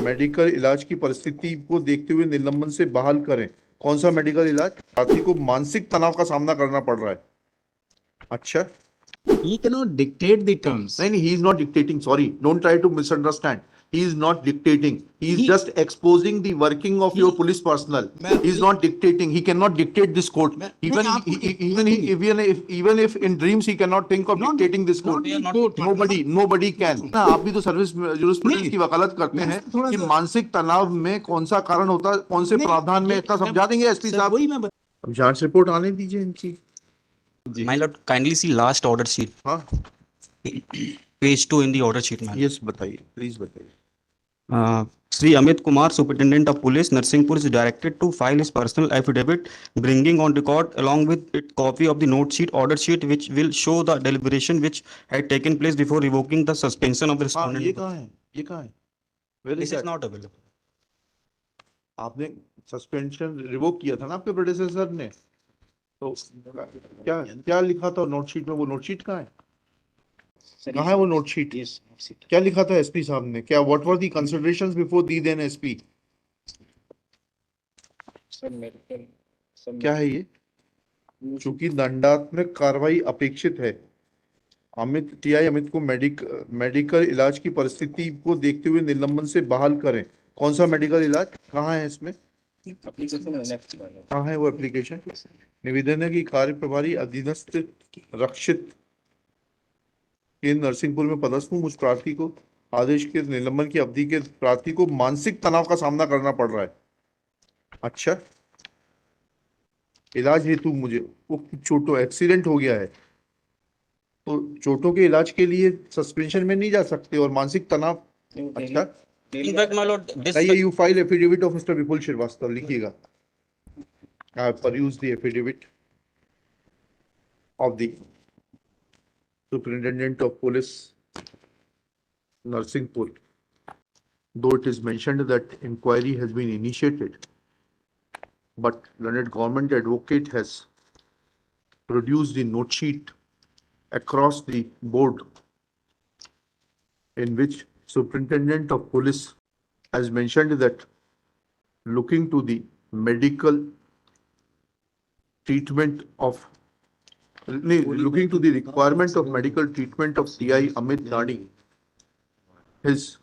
Medical इलाज की परिस्थिति को देखते हुए निलंबन से बहाल करें। कौन सा मेडिकल इलाज? साथी को मानसिक तनाव का सामना करना पड़ रहा है। अच्छा, He cannot dictate the terms. नहीं, he is not dictating. Sorry, don't try to misunderstand. He is not dictating. He is just exposing the working of your police personnel. He is not dictating. He cannot dictate this court. Even if in dreams he cannot think of dictating this court. Nobody can. ना आप भी तो service jurisprudence की वकालत करते हैं कि मानसिक तनाव में कौन सा कारण होता है, कौन से प्रावधान में, इतना समझा देंगे एसपी साहब। अब जांच रिपोर्ट आने दीजिए इनकी। My lord, kindly see last order sheet. हाँ, Page 2 in the order sheet, man. Yes बताइए, प्लीज बताइए। Sri Amit Kumar, Superintendent of Police, Narsinghpur, is directed to file his personal affidavit, bringing on record along with it copy of the note sheet, order sheet, which will show the deliberation which had taken place before revoking the suspension of the हाँ, respondent. ये कहाँ है? ये कहाँ है? Where is This is that? not available. आपने suspension revoke किया था ना आपके प्रेडेसेसर ने, तो क्या क्या लिखा था नोट शीट में? वो नोट शीट कहाँ है? कहाँ है वो नोट शीट? क्या लिखा था एसपी साहब ने? क्या what were the considerations before the then SP? क्या है ये? चूंकि दंडात्मक कार्रवाई अपेक्षित है, अमित को मेडिकल इलाज की परिस्थिति को देखते हुए निलंबन से बहाल करें। कौन सा मेडिकल इलाज? कहाँ है इसमें? कहाँ है वो एप्लीकेशन? निवेदन है कि कार्य प्रभारी अधीनस्थ रक्षित केंद्र नरसिंहपुर में पदस्थ हूँ, मुझ प्रार्थी को आदेश के निलंबन की अवधि के प्रार्थी को मानसिक तनाव का सामना करना पड़ रहा है। अच्छा, इलाज हेतु मुझे वो चोटों एक्सीडेंट हो गया है, तो चोटों के इलाज के लिए सस्पेंशन में नहीं जा सकते और मानसिक तनाव। अच्छा, In fact, my lord, this you file affidavit of Mr. Vipul Srivastava, लिखिएगा। I have perused the affidavit of the Superintendent of Police, Narsinghpur. Though it is mentioned that inquiry has been initiated, but learned government advocate has produced the note sheet across the board in which Superintendent of Police has mentioned that looking to the medical treatment of looking to the requirement of medical treatment of CI Amit Dani, his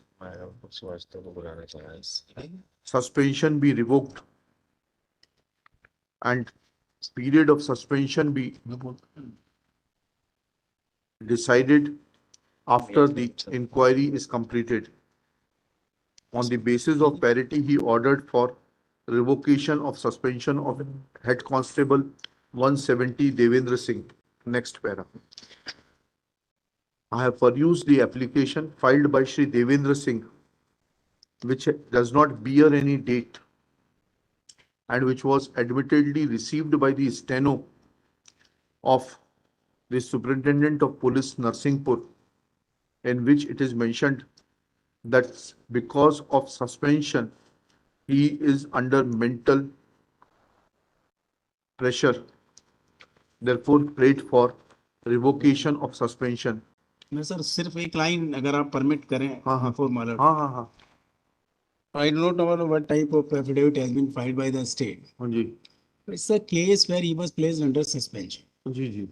suspension be revoked and period of suspension be decided after the inquiry is completed. On the basis of parity, he ordered for revocation of suspension of Head Constable 170 Devendra Singh. Next para. I have perused the application filed by Shri Devendra Singh, which does not bear any date and which was admittedly received by the steno of the Superintendent of Police Narsinghpur, in which it is mentioned that because of suspension, he is under mental pressure, therefore prayed for revocation of suspension. मैं sir सिर्फ एक line अगर आप permit करें। हाँ। for my lord. हाँ। I do not know what type of affidavit has been filed by the state. हाँ जी It's a case where he was placed under suspension. Ji.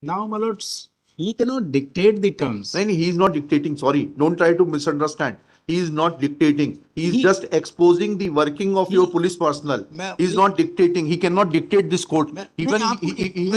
Now, my lords, he cannot dictate the terms. नहीं, he is not dictating. Sorry, don't try to misunderstand. He is not dictating. He is just exposing the working of your police personnel. He is not dictating. He cannot dictate this court. Even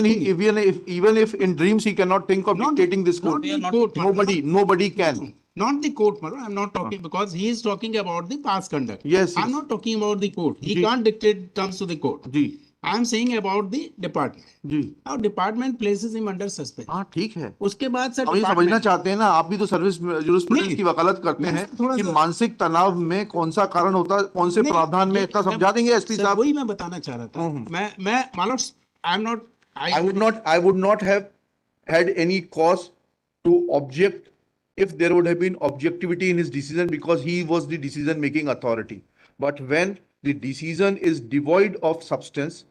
if in dreams he cannot think of dictating this court. Nobody can. Not the court, Maro. I'm not talking because he is talking about the past conduct. Yes. I'm not talking about the court. He can't dictate terms to the court. Ji I'm saying about the department. Ji Now, department places him under suspension. हाँ ठीक है। उसके बाद sir हम ये समझना चाहते हैं ना, आप भी तो सर्विस जुरिस्प्रूडेंस की वकालत करते हैं कि मानसिक तनाव में कौन सा कारण होता है, कौन से प्रावधान में, इतना समझा देंगे एसपी साहब। वही मैं बताना चाह रहा था। मैं मालूम I would not have had any cause to object if there would have been objectivity in his decision, because he was the decision making authority. But when the decision is devoid of substance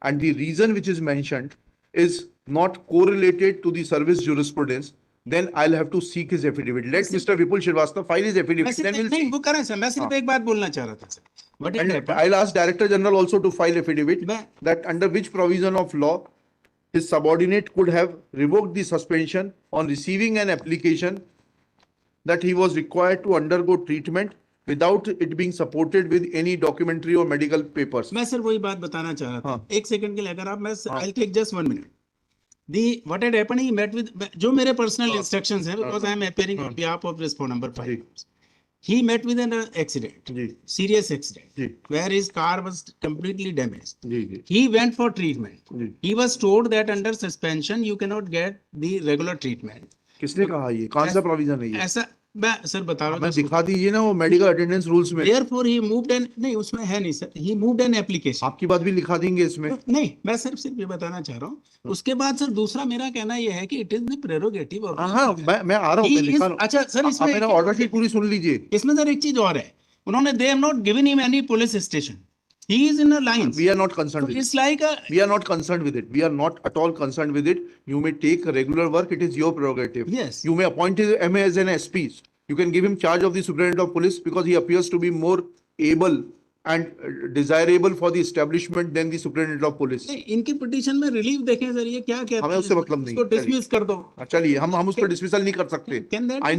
and the reason which is mentioned is not correlated to the service jurisprudence, then I'll have to seek his affidavit. Let Mr. Vipul Srivastava file his affidavit, then we'll नहीं see. वो करें sir, मैं सिर्फ एक बात बोलना चाह रहा था sir. What it And happened, I'll ask Director General also to file affidavit मैं that under which provision of law his subordinate could have revoked the suspension on receiving an application that he was required to undergo treatment without it being supported with any documentary or medical papers. मैं sir वही बात बताना चाह रहा था. हाँ. एक second के लिए अगर आप मैं हाँ. I'll take just 1 minute. The what had happened, he met with जो मेरे personal हाँ. instructions हैं, because I am appearing हाँ. on behalf of this phone number 5. Ji. He met with an accident, ji. serious accident, ji. where his car was completely damaged. Ji. Ji. He went for treatment. Ji. He was told that under suspension you cannot get the regular treatment. किसने कहा ये? कहाँ सा provision है ये? ऐसा मैं sir बता रहा मैं हूँ. दिखा दीजिए ना वो मेडिकल अटेंडेंस रूल्स में. Therefore he moved an नहीं उसमें है नहीं sir. He moved an application. आपकी बात भी लिखा देंगे इसमें. नहीं मैं सिर्फ ये बताना चाह रहा हूँ. उसके बाद सर दूसरा मेरा कहना यह है कि it is the prerogative of. हाँ मैं आ रहा हूँ, मैं लिखा रहा हूँ. अच्छा सर आप इसमें मेरा ऑर्डर शीट पूरी सुन लीजिए. इसमें सर एक चीज और है. उन्होंने they have not given him any police station. He is in a line. We are not concerned with it. It's like a. We are not concerned with it. We are not at all concerned with it. You may take regular work. It is your prerogative. Yes. You may appoint him as an SP. You can give him charge of the superintendent of police because he appears to be more able and desirable for the establishment than the superintendent of police. नहीं, इनकी petition में relief देखें sir, ये क्या कहते हैं? हमें उससे मतलब नहीं. इसको डिसमिस कर दो. चलिए हम उसको डिसमिसल नहीं कर सकते. Can that? I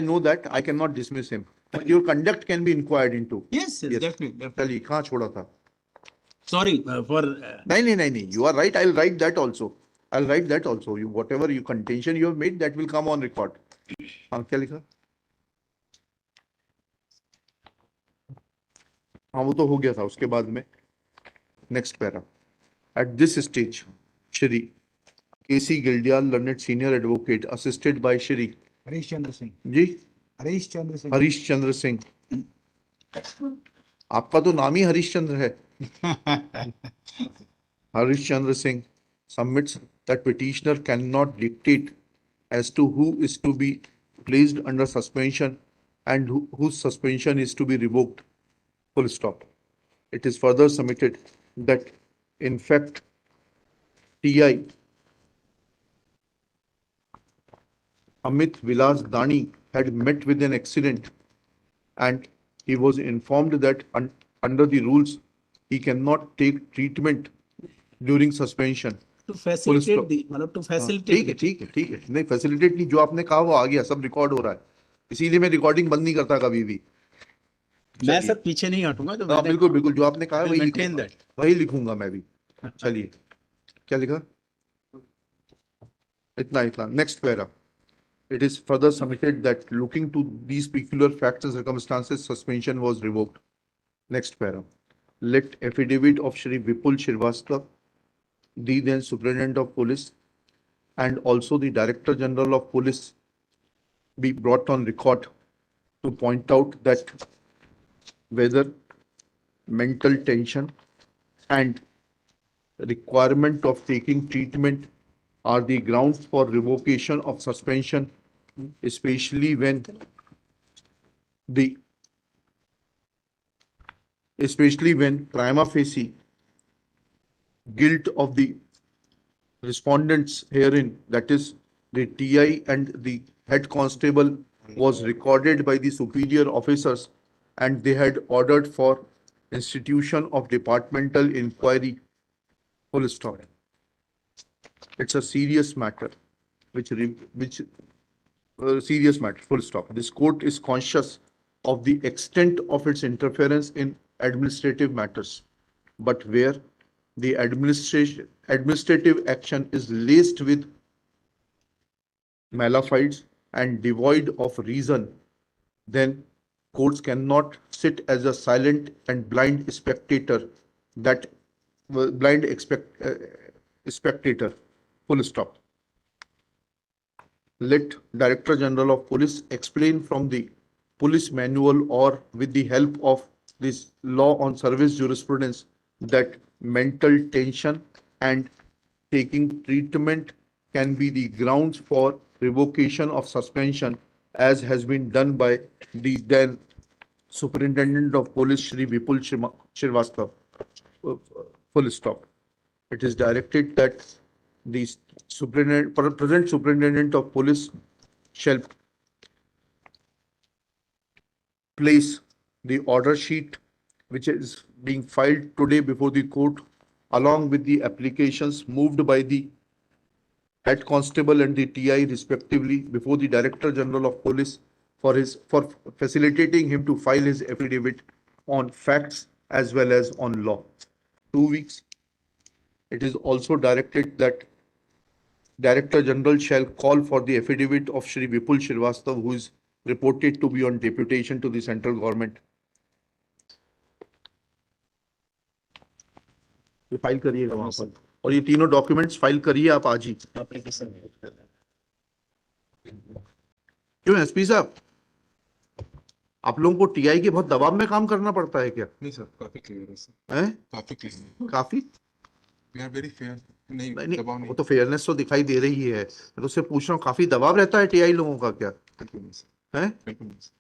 know that I cannot dismiss him. But your conduct can be inquired into. Yes, yes, definitely. चलिए कहाँ छोड़ा था? Sorry for. नहीं. You are right. I'll write that also. You whatever you contention you have made that will come on record. हाँ क्या लिखा? हाँ वो तो हो गया था. उसके बाद में next para. At this stage, Shri K.C. Gildyal, learned senior advocate, assisted by Shri Harish Chandra Singh. जी हरीश चंद्र सिंह. हरीश चंद्र सिंह. आपका तो नाम ही हरीश चंद्र है. Harish Chandra Singh submits that petitioner cannot dictate as to who is to be placed under suspension and whose suspension is to be revoked. Full stop. It is further submitted that in fact TI Amit Vilas Dani had met with an accident and he was informed that under the rules he cannot take treatment during suspension. To facilitate the मतलब to facilitate. ठीक है नहीं facilitate नहीं, जो आपने कहा वो आ गया, सब रिकॉर्ड हो रहा है, इसीलिए मैं रिकॉर्डिंग बंद नहीं करता कभी भी. मैं सब पीछे नहीं हटूंगा. तो बिल्कुल जो आपने कहा वही लिखूंगा मैं भी. चलिए क्या लिखा? इतना next para. It is further submitted that looking to these peculiar facts and circumstances, suspension was revoked. Next para. Let affidavit of Shri Vipul Srivastava, the then Superintendent of Police, and also the Director General of Police be brought on record to point out that whether mental tension and requirement of taking treatment are the grounds for revocation of suspension, especially when prima facie guilt of the respondents herein, that is the TI and the head constable, was recorded by the superior officers and they had ordered for institution of departmental inquiry. Full stop. It's a serious matter, serious matter, full stop. This court is conscious of the extent of its interference in administrative matters, but where the administrative action is laced with malafide and devoid of reason, then courts cannot sit as a silent and blind spectator spectator. Full stop. Let Director General of Police explain from the police manual or with the help of this law on service jurisprudence that mental tension and taking treatment can be the grounds for revocation of suspension, as has been done by the then Superintendent of Police Shri Vipul Srivastava. Full stop. It is directed that the present Superintendent of Police shall place the order sheet which is being filed today before the court along with the applications moved by the head constable and the TI respectively before the Director General of Police for facilitating him to file his affidavit on facts as well as on law. 2 weeks. It is also directed that Director General shall call for the affidavit of Shri Vipul Srivastava, who is reported to be on deputation to the central government. ये file करिएगा वहां पर, और ये तीनों documents file करिए आप आज ही। क्यों एसपी साहब, आप लोगों को टीआई के बहुत दबाव में काम करना पड़ता है क्या? नहीं सर, काफी क्लियर है सर, हैं? काफी क्लियर, काफी वी आर वेरी फेयर। नहीं नहीं, दबाव वो नहीं, तो फेयरनेस तो दिखाई दे रही है, मैं तो उससे पूछ रहा हूँ काफी दबाव रहता है टीआई लोगों का क्या बिल्कुल नहीं सर, है? बिल्कुल नहीं sir.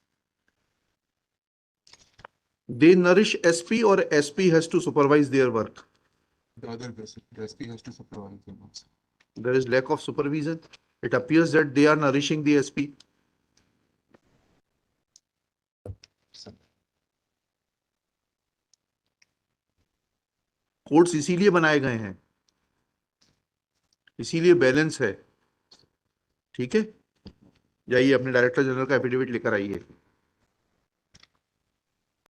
They nourish SP or SP has to supervise their work? The other way, sir, the SP has to supervise them also. There is lack of supervision. It appears that they are nourishing the SP. Sir, courts इसीलिए बनाए गए हैं, इसीलिए balance है। ठीक है, जाइए अपने डायरेक्टर जनरल का एफिडेविट लेकर आइए।